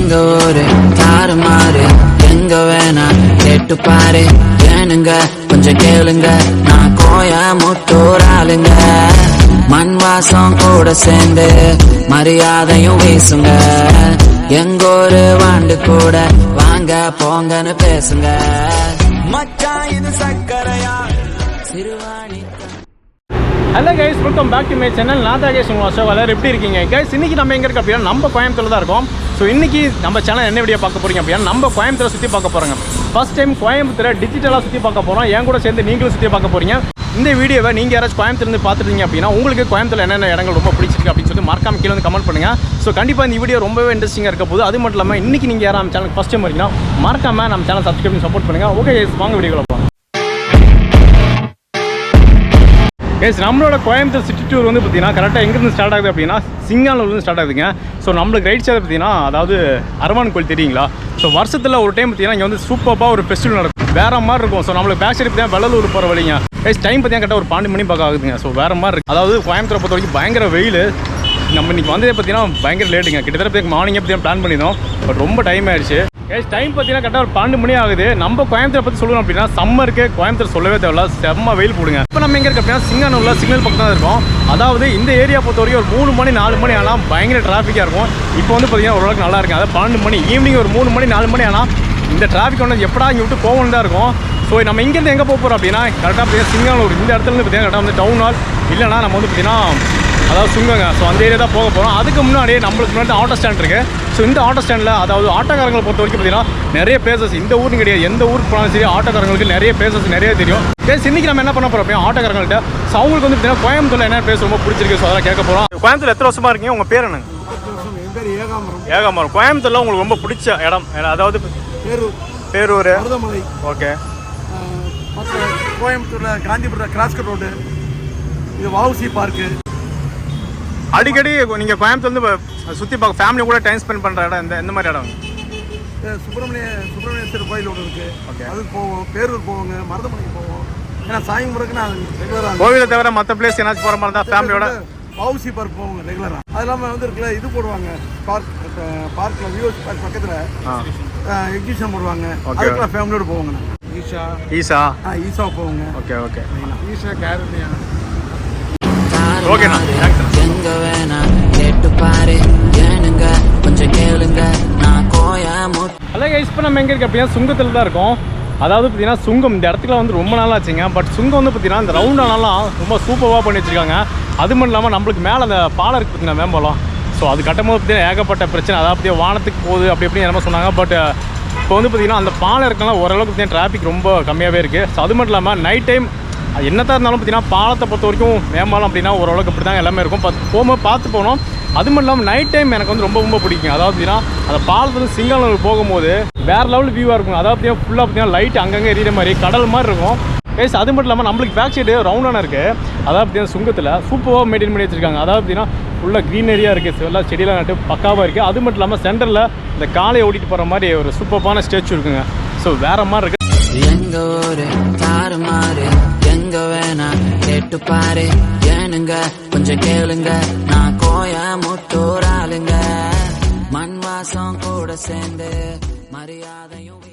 எங்க ஊரு தாறுமாறு எங்க வேணா கேட்டு பாரு ஏனுங்க கொஞ்சம் கேளுங்க நான் கோயமுத்தூர் ஆளுங்க மண் வாசம் கூட சேர்ந்து மரியாதையும் வீசுங்க எங்க ஒரு வாண்டு கூட வாங்க போங்கன்னு பேசுங்க மச்சான் இது சக்கரையா Siruvani. Hello guys, welcome back to my channel. நான் தான் கைஸ் உங்கள் அசோக். எல்லாரும் எப்படி இருக்கீங்க கைஸ்? இன்றைக்கி நம்ம எங்கே இருக்கோம் அப்படின்னா நம்ம கோயம்புத்தூர் தான் இருக்கோம். ஸோ இன்றைக்கி நம்ம சேனல் என்ன வீடியோ பார்க்க போகிறீங்க அப்படின்னா நம்ம கோயம்புத்தூரை சுற்றி பார்க்க போகிறோங்க. ஃபஸ்ட் டைம் கோயம்புத்தூரை டிஜிட்டலாக சுற்றி பார்க்க போகிறோம். என் கூட சேர்ந்து நீங்களும் சுற்றி பார்க்க போகிறீங்க. இந்த வீடியோவை நீங்கள் யாராச்சும் கோயம்புத்தூர்ந்து பார்த்துருந்தீங்க அப்படின்னா உங்களுக்கு கோயம்புத்தூர் என்னென்ன இடங்கள் ரொம்ப பிடிச்சிருக்கு அப்படின்னு சொல்லி மறக்காம கீழே வந்து கமெண்ட் பண்ணுங்கள். ஸோ கண்டிப்பாக இந்த வீடியோ ரொம்பவே இன்ட்ரெஸ்டிங்காக இருக்க போது. அது மட்டும் இல்லாமல் இன்றைக்கி நீங்கள் யாரும் நம்ம சேனலுக்கு ஃபஸ்ட் டைம் வரீங்கன்னா மறக்காமல் நம்ம சேனல் சப்ஸ்கிரைப் பண்ணி சப்போர்ட் பண்ணுங்கள். ஓகே கைஸ், வாங்க வீடியோவில் போகலாம். கைஸ், நம்மளோட கோயம்புத்தூர் சிட்டி டூர் வந்து பார்த்தீங்கன்னா கரெக்டாக எங்கேருந்து ஸ்டார்ட் ஆகுது அப்படின்னா சிங்கானூர்லேருந்து ஸ்டார்ட் ஆகுதுங்க. ஸோ நம்மளுக்கு ரைட் சைடு பார்த்தீங்கன்னா அதாவது அரவான் கோயில் தெரியுங்களா? ஸோ வருஷத்தில் ஒரு டைம் பார்த்தீங்கன்னா இங்கே வந்து சூப்பராக ஒரு ஃபெஸ்டிவல் நடக்கும், வேறு மாதிரி இருக்கும். ஸோ நம்மளுக்கு பேக் சைடு பார்த்தீங்கன்னா வெள்ளலூர் போகிற வழிங்க. கைஸ், டைம் பார்த்தீங்கன்னா கரெக்டாக ஒரு 12 மணி பக்கம் ஆகுதுங்க. ஸோ வேறு மாதிரி இருக்குது. அதாவது கோயம்புத்தூரை பொறுத்த வரைக்கும் பயங்கர வெயில். நம்ம இன்றைக்கி வந்ததே பார்த்தீங்கன்னா பயங்கர லேட்டுங்க. கிட்டத்தட்ட மார்னிங்கே பார்த்தீங்கன்னா பிளான் பண்ணியிருந்தோம், பட் ரொம்ப டைம் ஆயிடுச்சு. கைஸ், டைம் பார்த்தீங்கன்னா கரெக்டாக ஒரு 12 மணி ஆகுது. நம்ம கோயம்புத்தூரை பற்றி சொல்லணும் அப்படின்னா சம்மருக்கு கோயம்புத்தூர் சொல்லவே தேவையில்ல, செம்ம வெயில் போடுங்க. இப்போ நம்ம எங்கே இருக்கு அப்படின்னா சிங்கானூரில் சிக்னல் பக்கம் தான் இருக்கும். அதாவது இந்த ஏரியா பொறுத்த வரைக்கும் ஒரு 3 மணி 4 மணி ஆனால் பயங்கர டிராஃபிக்காக இருக்கும். இப்போ வந்து பார்த்தீங்கன்னா ஓரளவுக்கு நல்லா இருக்கும். அதாவது 12 மணி ஈவினிங் ஒரு 3 மணி 4 மணி ஆனால் இந்த டிராஃபிக் ஒன்று எப்படா இங்கே விட்டு போகணும் தான் இருக்கும். ஸோ நம்ம இங்கேருந்து எங்கே போக போகிறோம் அப்படின்னா கரெக்டாக பார்த்தீங்கன்னா சிங்கானூர் இந்த இடத்துலேருந்து பார்த்தீங்கன்னா கரெக்டாக வந்து டவுன் ஹால் இல்லைனா நம்ம வந்து பார்த்தீங்கன்னா அதாவது சுங்கங்க. ஸோ அந்த ஏரியா தான் போக போகிறோம். அதுக்கு முன்னாடியே நம்மளுக்கு முன்னாடி ஆட்டோ ஸ்டாண்ட் இருக்குது. ஸோ இந்த ஆட்டோ ஸ்டாண்டில் அதாவது ஆட்டோக்காரங்களை பொறுத்த வரைக்கும் பார்த்தீங்கன்னா நிறைய பேசஸ் இந்த ஊருக்கு கிடையாது, எந்த ஊருக்கு போனாலும் சரி ஆட்டோக்காரங்களுக்கு நிறைய பேசஸ் நிறைய தெரியும். இன்றைக்கி நம்ம என்ன பண்ண போகிறோம் அப்படின்னா ஆட்டோக்காரங்கள்ட்ட ஸோ அவங்களுக்கு வந்து பார்த்தீங்கன்னா கோயம்புத்தூரில் என்ன பேச ரொம்ப பிடிச்சிருக்கு, ஸோ அதெல்லாம் கேட்க போகிறோம். கோயம்புத்தூர் எத்தனை வருஷமாக இருக்கீங்க? உங்கள் பேர் என்னங்க? ஏகாமரம். கோயம்புத்தூரில் உங்களுக்கு ரொம்ப பிடிச்ச இடம் அதாவது பேரூர், ஓகே. கோயம்புத்தூரில் காந்திபுரம் கிராஸ்கட் ரோடு, இது வஉசி பார்க்கு. அடிக்கடி நீங்கள் கோயம்புத்தூர்லேருந்து சுற்றி பார்க்க ஃபேமிலி கூட டைம் ஸ்பெண்ட் பண்ணுற இடம் எந்த மாதிரி இடம்? சுப்பிரமணியேஸ்வரர் கோயில் ஒன்று இருக்குது, ஓகே, அதுக்கு போவோம். பேரூர் போவோங்க, மருதமலைக்கு போவோம். ஏன்னா சாயங்குறதுக்கு நான் ரெகுலராக கோவிலை தவிர மற்ற பிளேஸ் ஏன்னாச்சும் போகிற மாதிரி தான் ஃபேமிலியோட வஉசி பார்க் போவோங்க ரெகுலராக. அது இல்லாமல் வந்து இருக்குல்ல இது போடுவாங்க பார்க்கில் விஓசி பார்க் பக்கத்தில் எக்ஸிபிஷன் போடுவாங்க, அதுக்கெல்லாம் ஃபேமிலியோடு போவோங்க. ஈஷா போவோங்க. Okay okay. ஈஷா கேரளியா. ஓகேண்ணா, எங்க வேணா கேட்டு பாரு ஏனுங்க கொஞ்சம் கேளுங்க நான் கோயமுத்தூர். ஹலோ கைஸ், இப்போ நம்ம எங்கே இருக்கு அப்படின்னா சுங்கத்தில் தான் இருக்கோம். அதாவது பார்த்தீங்கன்னா சுங்கம் இந்த இடத்துக்குலாம் வந்து ரொம்ப நாளாக ஆச்சுங்க. பட் சுங்கம் வந்து பார்த்தீங்கன்னா இந்த ரவுண்டானாலாம் ரொம்ப சூப்பராக பண்ணி வச்சுருக்காங்க. அது மட்டும் இல்லாமல் நம்மளுக்கு மேலே அந்த பாலம் இருக்குது பார்த்தீங்கன்னா மேம்பாலம். ஸோ அது கட்டும்போது பார்த்தீங்கன்னா ஏகப்பட்ட பிரச்சனை, அதாவது அப்படியே வானத்துக்கு போகுது அப்படி எப்படி என்ன சொன்னாங்க. பட் இப்போ வந்து பார்த்தீங்கன்னா அந்த பாலம் இருக்கலாம் ஓரளவுக்கு பார்த்தீங்கன்னா டிராஃபிக் ரொம்ப கம்மியாகவே இருக்குது. ஸோ அது மட்டும் இல்லாமல் நைட் டைம் என்னத்தான் இருந்தாலும் பார்த்தீங்கன்னா பாலத்தை பொறுத்த வரைக்கும் மேம்பாலம் அப்படின்னா ஓரளவுக்கு அப்படி தான் எல்லாமே இருக்கும். போகும்போது பார்த்து போகணும். அது மட்டும் இல்லாமல் நைட் டைம் எனக்கு வந்து ரொம்ப ரொம்ப பிடிக்கும். அதாவது பார்த்தீங்கன்னா அந்த பாலத்தில் சிங்கானூர் போகும்போது வேறு லெவல் வியூவாக இருக்கும். அதாவது பார்த்தீங்கன்னா ஃபுல்லாக பார்த்தீங்கன்னா லைட் அங்கங்கே எரியிற மாதிரி கடல் மாதிரி இருக்கும். கைஸ், அது மட்டும் இல்லாமல் நம்மளுக்கு பேக் சைடு ரவுண்டான இருக்குது. அதாவது பார்த்தீங்கன்னா சுங்கத்தில் சூப்பராக மெயின்டைன் பண்ணி வச்சுருக்காங்க. அதாவது பார்த்தீங்கன்னா ஃபுல்லாக க்ரீனரியாக இருக்குது, எல்லாம் செடியெல்லாம் நட்டு பக்காவாக இருக்குது. அது மட்டும் இல்லாமல் சென்டரில் இந்த காலையை ஓட்டிகிட்டு போகிற மாதிரி ஒரு சூப்பரான ஸ்டேச்சு இருக்குங்க. ஸோ வேறு மாதிரி இருக்குது. எங்க ஊரு தாறுமாறு எங்க வேணா கேட்டு பாரு ஏனுங்க கொஞ்சம் கேளுங்க நான் கோயமுத்தூர் ஆளுங்க மண் வாசம் கூட சேர்ந்து மரியாதையும்.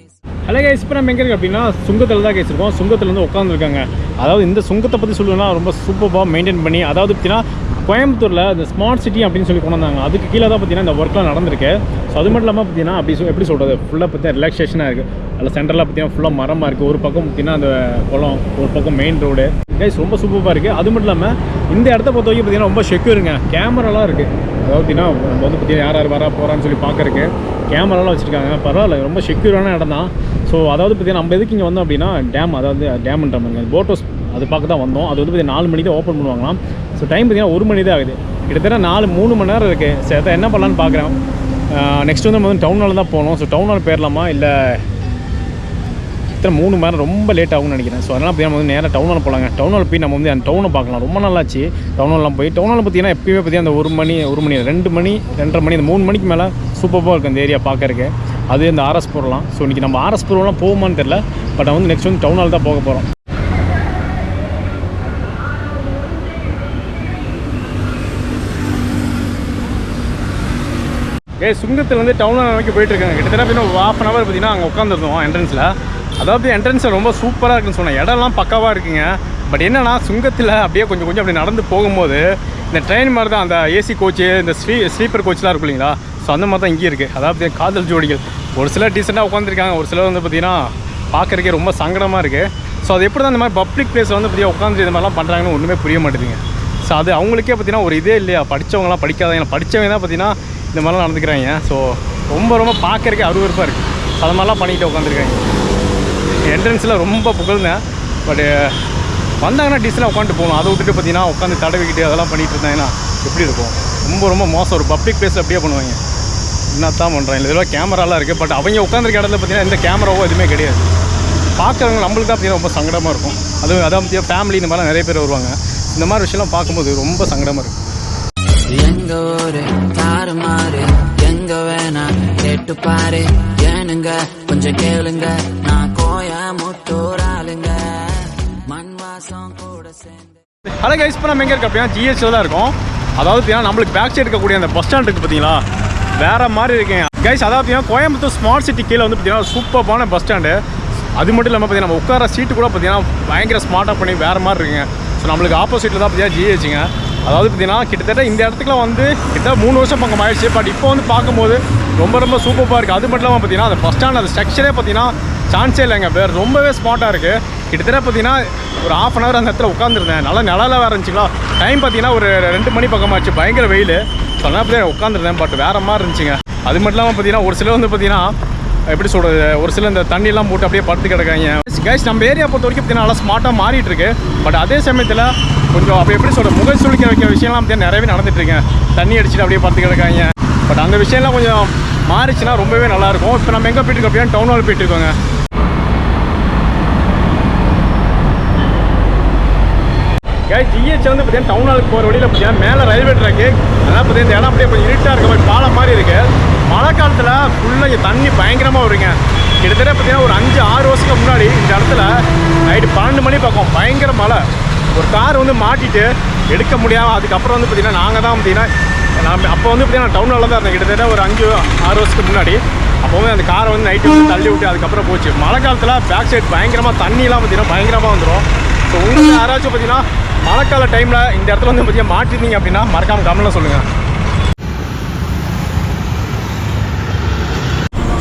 ஹலோ கைஸ், இப்போ நம்ம எங்கே இருக்குது அப்படின்னா சுங்கத்தில் தான் கேசிருக்கோம். சுங்கத்தில் வந்து உட்காந்துருக்காங்க. அதாவது இந்த சுங்கத்தை பற்றி சொல்லணும்னா ரொம்ப சூப்பராக மெயின்டைன் பண்ணி, அதாவது பார்த்தீங்கன்னா கோயம்புத்தூரில் இந்த ஸ்மார்ட் சிட்டி அப்படின்னு சொல்லி கொண்டு வந்தாங்க. அதுக்கு கீழே தான் பார்த்தீங்கன்னா இந்த ஒர்க்லாம் நடந்திருக்கு. ஸோ அது மட்டும் இல்லாமல் பார்த்தீங்கன்னா எப்படி சொல்கிறது, ஃபுல்லாக பார்த்தீங்கன்னா ரிலாக்ஸேஷனாக இருக்குது. அதில் சென்டரில் பார்த்தீங்கன்னா ஃபுல்லாக மரமாக இருக்குது. ஒரு பக்கம் பார்த்தீங்கன்னா அந்த குளம், ஒரு பக்கம் மெயின் ரோடு. கைஸ் ரொம்ப சூப்பராக இருக்குது. அது மட்டும் இல்லாமல் இந்த இடத்த பொறுத்த வரைக்கும் பார்த்தீங்கன்னா ரொம்ப செக்யூருங்க. கேமராலாம் இருக்குது. அதாவது பார்த்தீங்கன்னா நம்ம வந்து பார்த்தீங்கன்னா யார் வரா போகிறான்னு சொல்லி பார்க்குறக்கு கேமராலாம் வச்சுருக்காங்க. பரவாயில்ல, ரொம்ப செக்யூரான இடம் தான். ஸோ அதாவது பார்த்தீங்கன்னா நம்ம எதுக்கு இங்கே வந்தோம் அப்படின்னா டேம், அதாவது டேம்ன்ற மாதிரி போட் ஹவுஸ் அது பார்க்க தான் வந்தோம். அது வந்து பார்த்தீங்கன்னா 4 மணிக்கு தான் ஓப்பன் பண்ணுவாங்களாம். ஸோ டைம் பார்த்தீங்கன்னா 1 மணி தான் ஆகுது. கிட்டத்தட்ட 3 மணி நேரம் இருக்குது. சரி, அதை என்ன பண்ணலான்னு பார்க்குறேன். நெக்ஸ்ட் வந்து நம்ம வந்து டவுன் ஹால் தான் போகணும். ஸோ டவுன் ஹால் போயிடலாமா இல்லை இத்தனை 3 மணி நேரம் ரொம்ப லேட் ஆகும்னு நினைக்கிறேன். ஸோ அதனால் நம்ம வந்து நேராக டவுன் ஹால் போகலாங்க. டவுன் ஹால் போய் நம்ம வந்து அந்த டவுனை பார்க்கலாம். ரொம்ப நல்லாச்சு டவுன் ஹால்லாம் போய். டவுன் ஹால் பார்த்தீங்கன்னா எப்பயுமே பார்த்தீங்கன்னா அந்த 1 மணி 2 மணி 2:30 மணி அந்த 3 மணிக்கு மேலே சூப்பராக இருக்குது அந்த ஏரியா பார்க்கறக்கு. அது இந்த ஆர்எஸ் போகலாம். ஸோ இன்றைக்கி நம்ம ஆர்எஸ் போகலாம் போகுமான்னு தெரில. பட் வந்து நெக்ஸ்ட் வந்து டவுன் ஹால் தான் போக போகிறோம். சுங்கத்துலேருந்து டவுனில் நோக்கி போயிட்டுருக்காங்க. கிட்டத்தட்ட இன்னும் ½ அன் ஹவர் பார்த்தீங்கன்னா அங்கே உட்காந்துருந்தோம் என்ட்ரன்ஸில். அதாவது என்ட்ரன்ஸில் ரொம்ப சூப்பராக இருக்குன்னு சொன்னேன். இடம்லாம் பக்காவாக இருக்குங்க. பட் என்னென்னா சுங்கத்தில் அப்படியே கொஞ்சம் அப்படி நடந்து போகும்போது இந்த ட்ரெயின் மாதிரி தான் அந்த ஏசி கோச்சு, இந்த ஸ்லீப்பர் கோச்லாம் இருக்கும் இல்லைங்களா, ஸோ அந்த மாதிரி தான் இங்கே இருக்குது. அதாவது காதல் ஜோடிகள் ஒரு சிலர் டீசெண்டாக உட்காந்துருக்காங்க, ஒரு சிலர் வந்து பார்த்திங்கன்னா பார்க்குறக்கே ரொம்ப சங்கடமாக இருக்குது. ஸோ அது எப்படி தான் இந்த மாதிரி பப்ளிக் பிளேஸில் வந்து பார்த்திங்கன்னா உட்காந்து இது மாதிரிலாம் பண்ணுறாங்கன்னு ஒன்றுமே புரிய மாட்டேங்குதுங்க. ஸோ அது அவங்களுக்கே பார்த்திங்கன்னா ஒரு இதே இல்லையா, படித்தவங்களாம் படிக்காதவங்க, படித்தவங்க தான் பார்த்திங்கன்னா இந்த மாதிரிலாம் நடந்துக்கிறாங்க. ஸோ ரொம்ப பார்க்குறக்கே அருவருப்பாக இருக்குது. ஸோ அது மாதிரிலாம் பண்ணிக்கிட்டு உட்காந்துருக்காங்க. என்ட்ரன்ஸில் ரொம்ப புகழ்ந்தேன். பட்டு வந்தாங்கன்னா டீசெண்டாக உட்காந்துட்டு போகணும். அதை விட்டுட்டு பார்த்தீங்கன்னா உட்காந்து தடவிக்கிட்டு அதெல்லாம் பண்ணிகிட்டு இருந்தாங்கன்னா எப்படி இருக்கும்? ரொம்ப மோசம். ஒரு பப்ளிக் பிளேஸில் அப்படியே பண்ணுவாங்க. என்ன தான் பண்ணுறாங்க? இதெல்லாம் கேமராலாம் இருக்குது. பட் அவங்க உட்காந்துருக்க இடத்துல பார்த்தீங்கன்னா எந்த கேமராவோ எதுவுமே கிடையாது. பார்க்குறவங்க நம்மளுக்கு தான் பார்த்தீங்கன்னா ரொம்ப சங்கடமாக இருக்கும். அதான் பார்த்தீங்கன்னா ஃபேமிலி இந்த மாதிரிலாம் நிறைய பேர் வருவாங்க. இந்த மாதிரி விஷயம்லாம் பார்க்கும்போது ரொம்ப சங்கடமாக இருக்கும். எங்க ஊரு தாறுமாறு, எங்க வேணா கேட்டு பாரு, ஏனுங்க கொஞ்சம் கேளுங்க, நான் கோயமுத்தூர் ஆளுங்க, மண் வாசம் கூட சேர்ந்து. ஹலோ கைஸ், இப்போ நம்ம எங்கே இருக்க அப்படின்னா ஜிஹெச்சில் தான் இருக்கோம். அதாவது பார்த்தீங்கன்னா நம்மளுக்கு பேக் சைடு இருக்கக்கூடிய அந்த பஸ் ஸ்டாண்ட் இருக்குது பார்த்தீங்களா, வேறு மாதிரி இருக்குங்க கைஸ். அதாவது பார்த்தீங்கன்னா கோயம்புத்தூர் ஸ்மார்ட் சிட்டி கீழே வந்து பார்த்தீங்கன்னா சூப்பரான பஸ் ஸ்டாண்டு. அது மட்டும் இல்லாமல் பார்த்தீங்கன்னா நம்ம உட்கார சீட்டு கூட பார்த்தீங்கன்னா பயங்கர ஸ்மார்ட்டாக பண்ணி வேறு மாதிரி இருக்குங்க. ஸோ நம்மளுக்கு ஆப்போசிட்டில் தான் பார்த்தீங்கன்னா ஜிஹெச்சுங்க. அதாவது பார்த்தீங்கன்னா கிட்டத்தட்ட இந்த இடத்துக்குலாம் வந்து கிட்டத்தட்ட 3 வருஷம் பக்கம் ஆயிடுச்சு. பட் இப்போ வந்து பார்க்கும்போது ரொம்ப சூப்பராக இருக்குது. அது மட்டும் இல்லாமல் பார்த்தீங்கன்னா அந்த பஸ் ஸ்டாண்ட் அந்த ஸ்ட்ரக்சரே பார்த்தீங்கன்னா சான்ஸே இல்லைங்க. வேறு ரொம்பவே ஸ்மார்ட்டாக இருக்குது. கிட்டத்தட்ட பார்த்தீங்கன்னா ஒரு ½ அன் ஹவர் அந்த இடத்துல உட்காந்துருந்தேன். நல்லா நிழலாக வேறு இருந்துச்சுங்களா. டைம் பார்த்தீங்கன்னா ஒரு 2 மணி பக்கமாச்சு. பயங்கர வெயில். ஸோ அதனால் பார்த்தீங்கன்னா உட்காந்துருந்தேன். பட் வேறு மாதிரி இருந்துச்சுங்க. அது மட்டும் இல்லாமல் பார்த்தீங்கன்னா ஒரு சிலர் வந்து பார்த்தீங்கன்னா எப்படி சொல்கிறது, ஒரு சில இந்த தண்ணியெல்லாம் போட்டு அப்படியே படுத்து கிடக்காங்க கைஸ். நம்ம ஏரியா பொறுத்த வரைக்கும் பார்த்தீங்கன்னா நல்லா ஸ்மார்ட்டாக மாறிட்டு இருக்கு. பட் அதே சமயத்தில் கொஞ்சம் அப்படி எப்படி சொல்கிறது, முக சுளிக்க வைக்கிற விஷயம்லாம் பார்த்தீங்கன்னா நிறையவே நடந்துட்டுருக்கேன். தண்ணி அடிச்சுட்டு அப்படியே படுத்து கிடக்காங்க. பட் அந்த விஷயம்லாம் கொஞ்சம் மாறிச்சுன்னா ரொம்பவே நல்லாயிருக்கும். இப்போ நம்ம எங்கே போயிட்டு இருக்கோம் அப்படின்னா டவுன் ஹால் போயிட்டு இருக்கோங்க. ஜிஹெச் வந்து பார்த்தீங்கன்னா டவுன் ஹாலுக்கு போகிற வழியில் பார்த்தீங்கன்னா மேலே ரயில்வே ட்ராக்கு. அதனால் பார்த்தீங்கன்னா இந்த இடம் அப்படியே கொஞ்சம் இருட்டாக இருக்க மாதிரி பாலம் மாதிரி இருக்குது. மழை காலத்தில் ஃபுல்லாக தண்ணி பயங்கரமாக வருங்க. கிட்டத்தட்ட பார்த்தீங்கன்னா ஒரு 5-6 வருஷத்துக்கு முன்னாடி இந்த இடத்துல நைட்டு 12 மணி பக்கம் பயங்கர மழை. ஒரு கார் வந்து மாட்டிட்டு எடுக்க முடியாமல் அதுக்கப்புறம் வந்து பார்த்திங்கன்னா நாங்கள் தான் பார்த்தீங்கன்னா அப்போ வந்து பார்த்தீங்கன்னா டவுன் ஹாலில் தான் இருந்தேன். கிட்டத்தட்ட ஒரு 5-6 வருஷத்துக்கு முன்னாடி. அப்போ வந்து அந்த காரை வந்து நைட்டு வந்து தள்ளி விட்டு அதுக்கப்புறம் போச்சு. மழை காலத்தில் பேக் சைடு பயங்கரமாக தண்ணியெலாம் பார்த்தீங்கன்னா பயங்கரமாக வந்துடும். ஸோ உங்களுக்கு யாராச்சும் பார்த்தீங்கன்னா மழைக்கால டைமில் இந்த இடத்துல வந்து பார்த்தீங்கன்னா மாட்டிருந்தீங்க அப்படின்னா மறக்காமல் கமெண்ட்டில் சொல்லுங்கள்.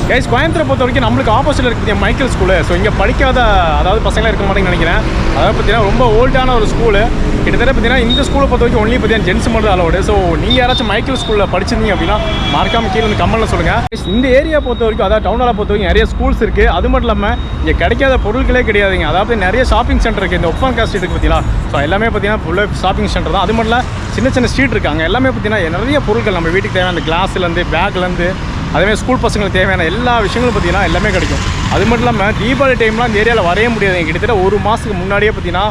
கைஸ், கோயம்புத்தூரை பொறுத்த வரைக்கும் நம்மளுக்கு ஆப்போசிட்டில் இருக்குது மைக்கேல் ஸ்கூலு. ஸோ இங்கே படிக்காத அதாவது பசங்களாம் இருக்க மாட்டேங்கன்னு நினைக்கிறேன். அதாவது பார்த்தீங்கன்னா ரொம்ப ஓல்டான ஒரு ஸ்கூலு. கிட்டத்தட்ட பார்த்தீங்கன்னா இந்த ஸ்கூலை பொறுத்த வரைக்கும் ஒன்லி பார்த்தீங்கன்னா ஜென்ஸ் மட்டும் தான் அலோடு. ஸோ நீங்கள் யாராச்சும் மைக்கேல் ஸ்கூலில் படிச்சிருந்தீங்க அப்படின்னா மறக்காமல் கீழே வந்து கமெண்ட்டில் சொல்லுங்கள். இந்த ஏரியா பொறுத்த வரைக்கும் அதாவது டவுன் ஹாலை பொறுத்த வரைக்கும் நிறைய ஸ்கூல்ஸ் இருக்குது. அது மட்டும் இல்லாமல் இங்கே கிடைக்காத பொருட்களே கிடையாதுங்க. அதாவது நிறைய ஷாப்பிங் சென்டர் இருக்குது. இந்த ஒப்பன் காஸ்ட் இருக்குது பார்த்தீங்களா. ஸோ எல்லாமே பார்த்தீங்கன்னா ஃபுல்லாக ஷாப்பிங் சென்டர் தான். அது மட்டும் இல்லை சின்ன ஸ்ட்ரீட் இருக்காங்க. எல்லாமே பார்த்தீங்கன்னா நிறைய பொருட்கள் நம்ம வீட்டுக்கு தேவையான அந்த கிளாஸ்லேருந்து பேக்லேருந்து அதேமாதிரி ஸ்கூல் பசங்களுக்கு தேவையான எல்லா விஷயங்களும் பார்த்தீங்கன்னா எல்லாமே கிடைக்கும். அது மட்டும் இல்லாமல் தீபாவளி டைம்லாம் இந்த ஏரியாவில் வரைய முடியாது. கிட்டத்தட்ட 1 மாதத்துக்கு முன்னாடியே பார்த்தீங்கன்னா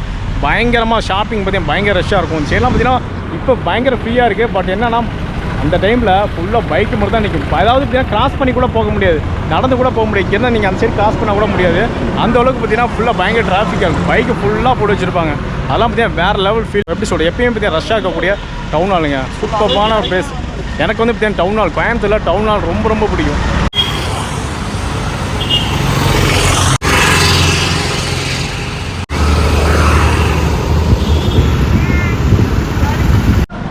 பயங்கரமாக ஷாப்பிங் பார்த்தீங்கன்னா பயங்கர ரஷ்ஷாக இருக்கும். சரியெல்லாம் பார்த்தீங்கன்னா இப்போ பயங்கர ஃப்ரீயாக இருக்குது. பட் என்னன்னா அந்த டைமில் ஃபுல்லாக பைக்கு மட்டும் தான் நிற்கும். அதாவது பார்த்தீங்கன்னா கிராஸ் பண்ணி கூட போக முடியாது, நடந்து கூட போக முடியாது. ஏன்னா நீங்கள் அந்த சைடு கிராஸ் பண்ணால் கூட முடியாது. அந்த அளவுக்கு பார்த்தீங்கன்னா ஃபுல்லாக பயங்கர டிராஃபிக்காக இருக்கும். பைக்கு ஃபுல்லாக போட்டு வச்சுருப்பாங்க. அதெல்லாம் பார்த்தீங்கன்னா வேறு லெவல் ஃபீல். எப்படி சொல்கிறது, எப்பயும் பார்த்தீங்கன்னா ரஷ்ஷாக இருக்கக்கூடிய டவுன் ஹாலுங்க. சூப்பரான ஒரு பிளேஸ். எனக்கு வந்து பார்த்தீங்கன்னா டவுன் ஹால், கோயம்புத்தூரில் டவுன் ஹால் ரொம்ப பிடிக்கும்.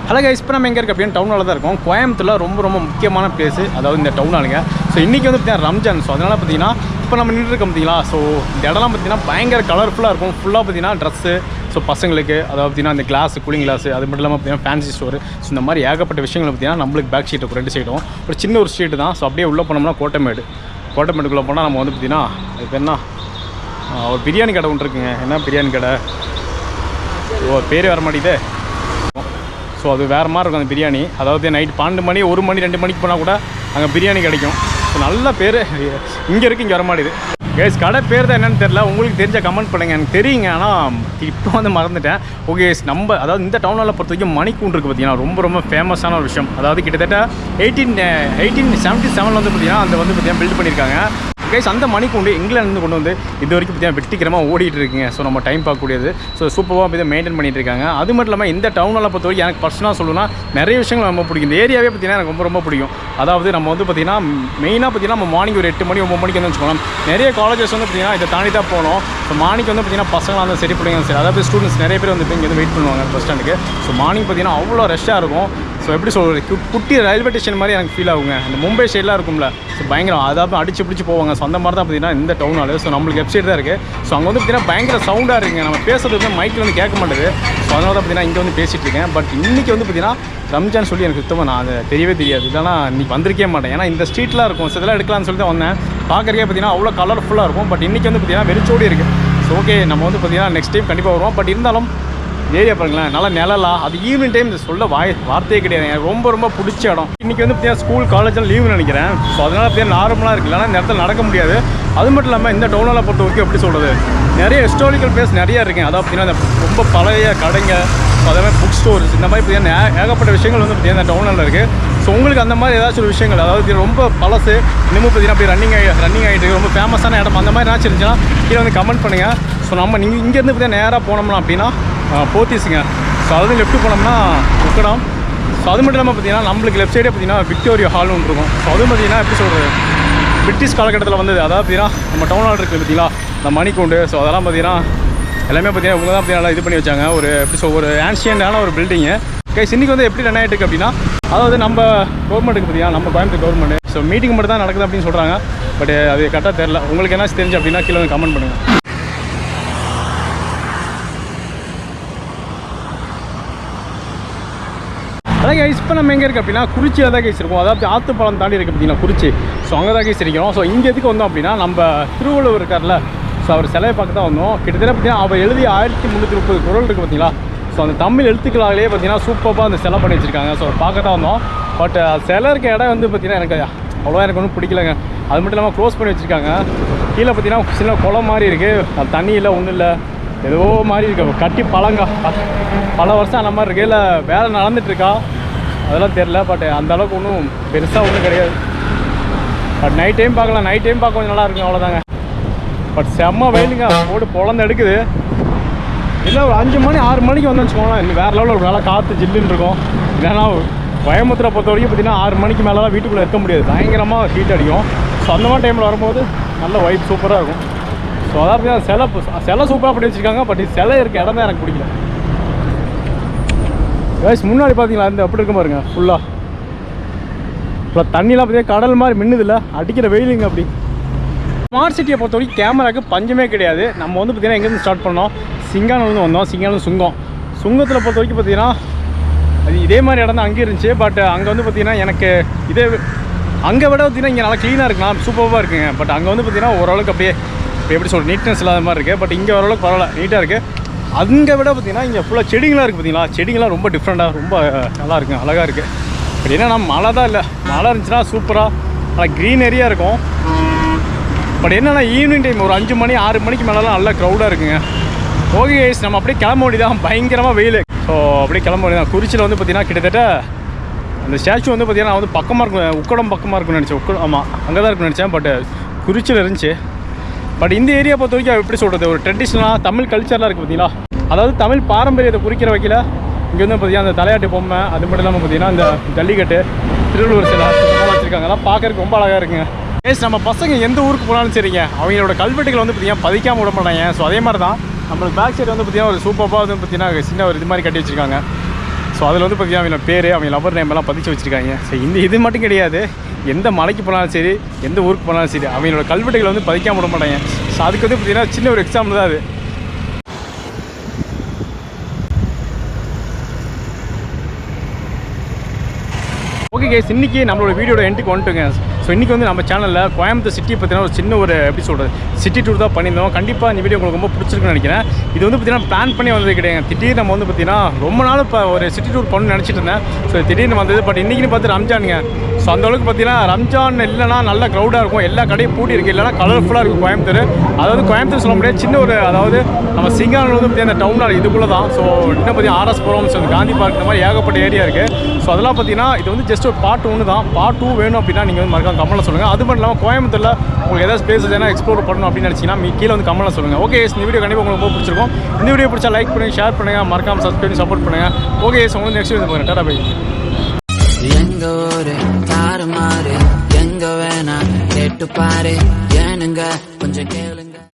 ஹலோ கைஸ், இப்போ நம்ம எங்கே இருக்குது அப்படின்னு டவுன் ஹாலில் தான் இருக்கோம். கோயம்புத்தூரில் ரொம்ப முக்கியமான பிளேஸு அதாவது இந்த டவுன் ஹாலுங்க. ஸோ இன்றைக்கி வந்து பார்த்தீங்கன்னா ரம்ஜான். ஸோ அதனால் பார்த்தீங்கன்னா இப்போ நம்ம நின்றுருக்கோம் பார்த்தீங்களா. ஸோ இந்த இடம்லாம் பார்த்தீங்கன்னா பயங்கர கலர்ஃபுல்லாக இருக்கும். ஃபுல்லாக பார்த்தீங்கன்னா ட்ரெஸ்ஸு, ஸோ பசங்களுக்கு அதாவது பார்த்தீங்கன்னா அந்த கிளாஸு, கூலிங் கிளாஸு, அது மட்டும் இல்லாமல் பார்த்தீங்கன்னா ஃபேன்சி ஸ்டோரு. ஸோ இந்த மாதிரி ஏகப்பட்ட விஷயங்கள் பார்த்தீங்கன்னா நம்மளுக்கு பேக் சீட் இருக்கும் 2 சைடும். ஒரு சின்ன ஒரு ஸ்ட்ரீட்டு தான். ஸோ அப்படியே உள்ளே போனோம்னா கோட்டமேடுக்குள்ளே போனால் நம்ம வந்து பார்த்தீங்கன்னா இப்போ என்ன ஒரு பிரியாணி கடை ஒன்று இருக்குங்க. என்ன பிரியாணி கடை, பேர் வர மாட்டேங்குது. ஸோ அது வேறு மாதிரி இருக்கும் அந்த பிரியாணி. அதாவது நைட் 12 மணி 1 மணி 2 மணிக்கு போனால் கூட அங்கே பிரியாணி கிடைக்கும். ஸோ நல்ல பேர் இங்கே இருக்குது, இங்கே வர மாட்டேது. கேஸ் கடை பேர் தான் என்னென்னு தெரில. உங்களுக்கு தெரிஞ்ச கமெண்ட் பண்ணுங்கள். எனக்கு தெரியுங்க, ஆனால் இப்போ வந்து மறந்துட்டேன். ஓகே, நம்ம அதாவது இந்த டவுன் ஹாலில் பொறுத்த வரைக்கும் மணிக்கூண்டு இருக்குது பார்த்தீங்கன்னா ரொம்ப ஃபேமஸான ஒரு விஷயம். அதாவது கிட்டத்தட்ட 1877 வந்து பார்த்தீங்கன்னா அந்த வந்து பார்த்தீங்கன்னா பில்ட் பண்ணியிருக்காங்க. கைஸ் அந்த மணிக்கூண்டு இங்கிலாந்து கொண்டு வந்து இது வரைக்கும் பார்த்தீங்கன்னா வெட்டிக்கிறமாக ஓடிட்டு இருக்குங்க. ஸோ நம்ம டைம் பார்க்கக்கூடியது. ஸோ சூப்பராக அப்படி மெயின்டைன் பண்ணிட்டு இருக்காங்க. அது மட்டும் இல்லாமல் இந்த டவுனால் பொறுத்த வரைக்கும் எனக்கு பர்சனலாக சொல்லணும்னா நிறைய விஷயங்கள் ரொம்ப பிடிக்கும். இந்த ஏரியாவே பார்த்தீங்கன்னா எனக்கு ரொம்ப ரொம்ப பிடிக்கும். அதாவது நம்ம வந்து பார்த்தீங்கன்னா மெயினாக பார்த்தீங்கன்னா நம்ம மார்னிங் ஒரு 8 மணி 9 மணிக்கு வந்து வச்சுக்கோங்க. நிறைய காலேஜஸ் வந்து பார்த்தீங்கன்னா இதை தாண்டி தான் போகணும். ஸோ மார்னிங் வந்து பார்த்தீங்கன்னா பசங்களாக வந்து சரி பிள்ளைங்க சரி, அதாவது ஸ்டூடெண்ட்ஸ் நிறைய பேர் வந்து இங்கே வந்து வெயிட் பண்ணுவாங்க பஸ் ஸ்டாண்டுக்கு. ஸோ மார்னிங் பார்த்தீங்கன்னா அவ்வளோ ரஷ்ஷாக இருக்கும். ஸோ எப்படி சொல்கிறது, குட்டி ரயில்வே ஸ்டேஷன் மாதிரி எனக்கு ஃபீல் ஆகுங்க. இந்த மும்பை சைடெலாம் இருக்கும்ல, ஸோ பயங்கரம் அதாவது அடிச்சு பிடிச்சி போவாங்க. ஸோ அந்த மாதிரி தான் பார்த்தீங்கன்னா இந்த டவுனால். ஸோ நம்மளுக்கு வெப்சைட் தான் இருக்குது. ஸோ அங்கே வந்து பார்த்தீங்கன்னா பயங்கர சவுண்டாக இருக்குங்க. நம்ம பேசுறது வந்து மைக்கில் வந்து கேட்க மாட்டேது. ஸோ அதனால தான் பார்த்தீங்கன்னா இங்கே வந்து பேசிகிட்டு இருக்கேன். பட் இன்றைக்கி வந்து பார்த்தீங்கன்னா ரம்ஜான் சொல்லி எனக்கு சுத்தமாக நான் அது தெரியவே தெரியாது. இல்லைனா இன்றைக்கி வந்திருக்கே மாட்டேன். ஏன்னா இந்த ஸ்ட்ரீட்லாம் இருக்கும். ஸோ இதெல்லாம் எடுக்கலாம்னு சொல்லிட்டு வந்தேன். பார்க்குறக்கே பார்த்தீங்கன்னா அவ்வளோ கலர்ஃபுல்லாக இருக்கும். பட் இன்றைக்கி வந்து பார்த்தீங்கன்னா வெளிச்சோடி இருக்குது. ஸோ ஓகே, நம்ம வந்து பார்த்தீங்கன்னா நெக்ஸ்ட் டைம் கண்டிப்பாக வருவோம். பட் இருந்தாலும் ஏரியா பாருங்களேன், நல்லா நிழலா. அது ஈவினிங் டைம் சொல்ல வார்த்தையே கிடையாது. எனக்கு ரொம்ப ரொம்ப பிடிச்ச இடம். இன்றைக்கி வந்து பார்த்தீங்கன்னா ஸ்கூல் காலேஜெலாம் லீவுன்னு நினைக்கிறேன். ஸோ அதனால் பார்த்தீங்கன்னா நார்மலாக இருக்குது. இல்லைனா இந்த இடத்துல நடக்க முடியாது. அது மட்டும் இல்லாமல் இந்த டவுனால் பொறுத்த வரைக்கும் எப்படி சொல்கிறது, நிறைய ஹிஸ்டாரிக்கல் பிளேஸ் நிறையா இருக்குது. அதாவது பார்த்தீங்கன்னா ரொம்ப பழைய கடைங்க, அதே மாதிரி புக் ஸ்டோர்ஸ், இந்த மாதிரி பார்த்தீங்கன்னா ஏகப்பட்ட விஷயங்கள் வந்து பார்த்தீங்கன்னா இந்த டவுனில் இருக்குது. ஸோ உங்களுக்கு அந்த மாதிரி ஏதாச்சும் ஒரு விஷயங்கள், அதாவது ரொம்ப பழசு இன்னமும் பார்த்தீங்கன்னா அப்படி ரன்னிங் ஆகிட்டு ரொம்ப ஃபேமஸான இடம் அந்த மாதிரி ஏதாச்சும் இருந்துச்சுன்னா கீழே வந்து கமெண்ட் பண்ணுங்கள். ஸோ நம்ம நீங்கள் இங்கேருந்து பார்த்தீங்கன்னா நேராக போனோம்னா அப்படின்னா போத்தீஸுங்க. ஸோ அது லெஃப்ட்டு போனோம்னா உக்கடம். ஸோ அது மட்டும் இல்லாமல் பார்த்தீங்கன்னா நம்மளுக்கு லெஃப்ட் சைடே பார்த்தீங்கன்னா விக்டோரியா ஹால்னு ஒன்று இருக்கும். ஸோ அதுவும் பார்த்தீங்கன்னா எப்படி சொல்கிறது, பிரிட்டிஷ் காலகட்டத்தில் வந்தது. அதாவது பார்த்தீங்கன்னா நம்ம டவுன் ஹால் இருக்குது பார்த்தீங்களா, இந்த மணிக்கூண்டு. ஸோ அதெல்லாம் பார்த்தீங்கன்னா எல்லாமே பார்த்தீங்கன்னா இவங்க தான் பார்த்தீங்கன்னா இது பண்ணி வச்சாங்க. ஒரு எப்படி ஒரு ஆன்ஷியண்டான ஒரு பில்டிங்கு. கைஸ் இன்றைக்கி வந்து எப்படி ரன் ஆகிட்டு இருக்குது அப்படின்னா, அதாவது நம்ம கவர்மெண்ட்டுக்கு பார்த்தீங்கன்னா நம்ம கோயம்புத்தூர் கவர்மெண்ட் ஸோ மீட்டிங் மட்டும் தான் நடக்குது அப்படின்னு சொல்கிறாங்க. பட் அது கரெக்டாக தெரில. உங்களுக்கு என்ன தெரிஞ்சு அப்படின்னா கீழே வந்து கமெண்ட் பண்ணுங்கள். அதான் கைஸ் இப்போ நம்ம எங்கே இருக்குது அப்படின்னா குறிச்சியில் தான் கைஸ் இருக்கும். அதாவது ஆற்றுப்பாலம் தாண்டி இருக்குது பார்த்தீங்கன்னா குறிச்சி. ஸோ அங்கே தான் கைஸ் இருக்கிறோம். ஸோ இங்கே எதுக்கு வந்தோம் அப்படின்னா நம்ம திருவள்ளுவர் இருக்கார்ல, ஸோ அவர் சிலையை பார்க்க தான் வந்தோம். கிட்டத்தட்ட பார்த்தீங்கன்னா அவர் எழுதி 1330 குறள் இருக்குது பார்த்தீங்களா. ஸோ அந்த தமிழ் எழுத்துக்களாலே பார்த்தீங்கன்னா சூப்பராக அந்த சிலை பண்ணி வச்சுருக்காங்க. ஸோ பார்க்க தான் வந்தோம். பட் சிலை இருக்க இடம் வந்து பார்த்தீங்கன்னா எனக்கு அவ்வளோவா எனக்கு ஒன்றும் பிடிக்கலங்க. அது மட்டும் இல்லாமல் க்ளோஸ் பண்ணி வச்சுருக்காங்க. கீழே பார்த்தீங்கன்னா சின்ன குளம் மாதிரி இருக்குது. அது தண்ணி இல்லை, ஒன்றும் இல்லை, ஏதோ மாதிரி இருக்குது. கட்டி பல வருஷம் அந்த மாதிரி இருக்குது. இல்லை வேலை நடந்துகிட்ருக்கா அதெல்லாம் தெரில. பட் அந்த அளவுக்கு ஒன்றும் பெருசாக ஒன்றும் கிடையாது. பட் நைட் டைம் பார்க்கலாம். நைட் டைம் பார்க்க கொஞ்சம் நல்லா இருக்குங்க, அவ்வளோதாங்க. பட் செம்ம வெயிலுங்க, போட்டு பொழந்து எடுக்குது. இல்லை ஒரு 5 மணி 6 மணிக்கு வந்து வச்சுக்கோங்களேன், இன்னும் வேறு லெவலில் ஒரு வேலை காற்று ஜில்லுன்னு இருக்கும். இல்லைன்னா கோயம்புத்தூரை பொறுத்த வரைக்கும் பார்த்தீங்கன்னா 6 மணிக்கு மேலெலாம் வீட்டுக்குள்ளே இருக்க முடியாது, பயங்கரமாக ஹீட் அடிக்கும். ஸோ அந்த மாதிரி டைமில் வரும்போது நல்ல வைப் சூப்பராக இருக்கும். ஸோ அதாவது சிலை சூப்பராக பண்ணி வச்சுருக்காங்க. பட் சிலை இருக்க இடம் தான் எனக்கு பிடிக்கல. கைஸ் முன்னாடி பார்த்தீங்களா இந்த அப்படி இருக்க பாருங்க, ஃபுல்லாக தண்ணிலாம் பார்த்தீங்கன்னா கடல் மாதிரி மின்னுதில்ல, அடிக்கிற வெயிலுங்க. அப்படி ஸ்மார்ட் சிட்டியை பொறுத்த வரைக்கும் கேமராவுக்கு பஞ்சமே கிடையாது. நம்ம வந்து பார்த்தீங்கன்னா எங்கேருந்து ஸ்டார்ட் பண்ணோம், சிங்கானூர்லேருந்து வந்தோம். சிங்கானூர் சுங்கத்தில் பொறுத்த வரைக்கும் பார்த்தீங்கன்னா அது இதே மாதிரி இடம் தான் அங்கே இருந்துச்சு. பட் அங்கே வந்து பார்த்தீங்கன்னா எனக்கு இதே அங்கே விட பார்த்தீங்கன்னா இங்கே நல்லா க்ளீனாக இருக்குண்ணா, சூப்பராக இருக்குங்க. பட் அங்கே வந்து பார்த்தீங்கன்னா ஓரளவுக்கு அப்படியே இப்போ எப்படி சொல்கிற நீட்னஸ் இல்லாத மாதிரி இருக்குது. பட் இங்கே ஓரளவுக்கு பரவாயில்ல, நீட்டாக இருக்குது. அங்கே விட பார்த்தீங்கன்னா இங்கே ஃபுல்லாக செடிங்களாக இருக்குது பார்த்தீங்களா. செடிங்களாம் ரொம்ப டிஃப்ரெண்ட்டாக ரொம்ப நல்லா இருக்குங்க, அழகாக இருக்குது. பட் என்னன்னா மழை தான் இல்லை, மழை இருந்துச்சுன்னா சூப்பராக நல்லா க்ரீனரியாக இருக்கும். பட் என்னென்னா ஈவினிங் டைம் ஒரு 5 மணி 6 மணிக்கு மேலெலாம் நல்லா க்ரௌடாக இருக்குங்க. ஓகே கைஸ், நம்ம அப்படியே கிளம்ப வேண்டியதான், பயங்கரமாக வெயில். ஸோ அப்படியே கிளம்ப வேண்டியதான். குறிச்சியில் வந்து பார்த்தீங்கன்னா கிட்டத்தட்ட அந்த ஸ்டாச்சு வந்து பார்த்தீங்கன்னா வந்து பக்கமாக இருக்கும், உக்கடம் பக்கமாக இருக்குன்னு நினச்சேன். ஆமாம் அங்கே தான் இருக்குன்னு நினச்சேன். பட் குறிச்சியில் இருந்துச்சு. பட் இந்த ஏரியா பொறுத்த வரைக்கும் எப்படி சொல்கிறது, ஒரு ட்ரெடிஷ்னலாக தமிழ் கல்ச்சர்லாம் இருக்குது பார்த்தீங்களா. அதாவது தமிழ் பாரம்பரியத்தை குறிக்கிற வகையில் இங்கே வந்து பார்த்தீங்கன்னா அந்த தலையாட்டு பொம்மை, அது மட்டும் இல்லாமல் பார்த்தீங்கன்னா இந்த ஜல்லிக்கட்டு, திருவள்ளுவர் சிலை வச்சுருக்காங்க. அதெல்லாம் பார்க்கறதுக்கு ரொம்ப அழகாக இருக்குங்க. ஏஸ் நம்ம பசங்க எந்த ஊருக்கு போனாலும் சரிங்க, அவங்களோட கல்வெட்டுகளை வந்து பார்த்தீங்கன்னா பதிக்காமல் விட மாட்டாங்க. ஸோ அதே மாதிரி தான் நம்மளுக்கு பேக் சைடு வந்து பார்த்தீங்கன்னா ஒரு சூப்பராக வந்து பார்த்தீங்கன்னா சின்ன ஒரு இது மாதிரி கட்டி வச்சுருக்காங்க. ஸோ அதில் வந்து பார்த்தீங்கன்னா அவங்க பேர், அவங்க லவர் நேம் எல்லாம் பதிச்சு வச்சுருக்காங்க. ஸோ இது மட்டும் கிடையாது, எந்த மலைக்கு போனாலும் சரி, எந்த ஊருக்கு போனாலும் சரி, அவங்களோட கல்வெட்டுகளை வந்து பதிக்காமல் விட மாட்டாங்க. ஸோ அதுக்கு வந்து பார்த்தீங்கன்னா சின்ன ஒரு எக்ஸாம்பிள் தான் அது. ஓகே கேஸ், இன்றைக்கி நம்மளோட வீடியோட எண்டுக்கு வந்துட்டுங்க. ஸோ இன்றைக்கி வந்து நம்ம சேனலில் கோயம்புத்தூர் சிட்டி பார்த்தீங்கன்னா ஒரு சின்ன ஒரு எப்படி சொல்கிறது சிட்டி டூர் தான் பண்ணியிருந்தோம். கண்டிப்பாக இந்த வீடியோ உங்களுக்கு ரொம்ப பிடிச்சிருக்குன்னு நினைக்கிறேன். இது வந்து பார்த்தீங்கன்னா பிளான் பண்ணி வந்தது கிடையாது. திடீர்னு நம்ம வந்து பார்த்தீங்கன்னா ரொம்ப நாள் இப்போ ஒரு சிட்டி டூர் பண்ணணும்னு நினச்சிட்டு இருந்தேன். ஸோ திடீர்னு வந்தது. பட் இன்றைக்கின்னு பார்த்து ரம்ஜானுங்க. ஸோ அந்தளவுக்கு பார்த்தீங்கன்னா ரம்ஜான் இல்லைனா நல்ல க்ரௌடாக இருக்கும், எல்லா கடையும் பூட்டி இருக்குது, இல்லைனா கலர்ஃபுல்லாக இருக்கும் கோயம்புத்தூர். அதாவது கோயம்புத்தூர் சொல்ல முடியாது, சின்ன ஒரு அதாவது நம்ம சிங்கானூர் வந்து பார்த்தீங்கன்னா அந்த டவுனால் இதுக்குள்ளே தான். ஸோ இன்னும் பார்த்தீங்கன்னா ஆர்எஸ் புரம், ஸோ காந்தி பார்க், இந்த மாதிரி ஏகப்பட்ட ஏரியா இருக்குது. ஸோ அதெல்லாம் பார்த்தீங்கன்னா இது வந்து ஜஸ்ட் ஒரு பார்ட் 1 தான். பார்ட் 2 வேணும் அப்படின்னா நீங்கள் வந்து மறக்காம கமெண்ட்டில் சொல்லுங்கள். அது மட்டும் இல்லாமல் கோயம்புத்தூரில் உங்களுக்கு ஏதாவது ஸ்பேஸஸ் ஏன்னா எக்ஸ்ப்ளோர் பண்ணணும் அப்படின்னு நினச்சிங்கன்னா கீழே வந்து கமெண்ட்டில் சொல்லுங்கள். ஓகே, இந்த வீடியோ கண்டிப்பாக உங்களுக்கு ரொம்ப பிடிச்சிருக்கும். இந்த வீடியோ பிடிச்சா லைக் பண்ணுங்கள், ஷேர் பண்ணுங்கள், மறக்காம சப்ஸ்கிரைப் பண்ணி சப்போர்ட் பண்ணுங்கள். ஓகே, உங்களுக்கு நெக்ஸ்ட் வீடியோ போகிறேன். Tata bye. எங்க ஊரு தாறுமாறு எங்க வேணா கேட்டு பாரு ஏனுங்க கொஞ்சம் கேளுங்க.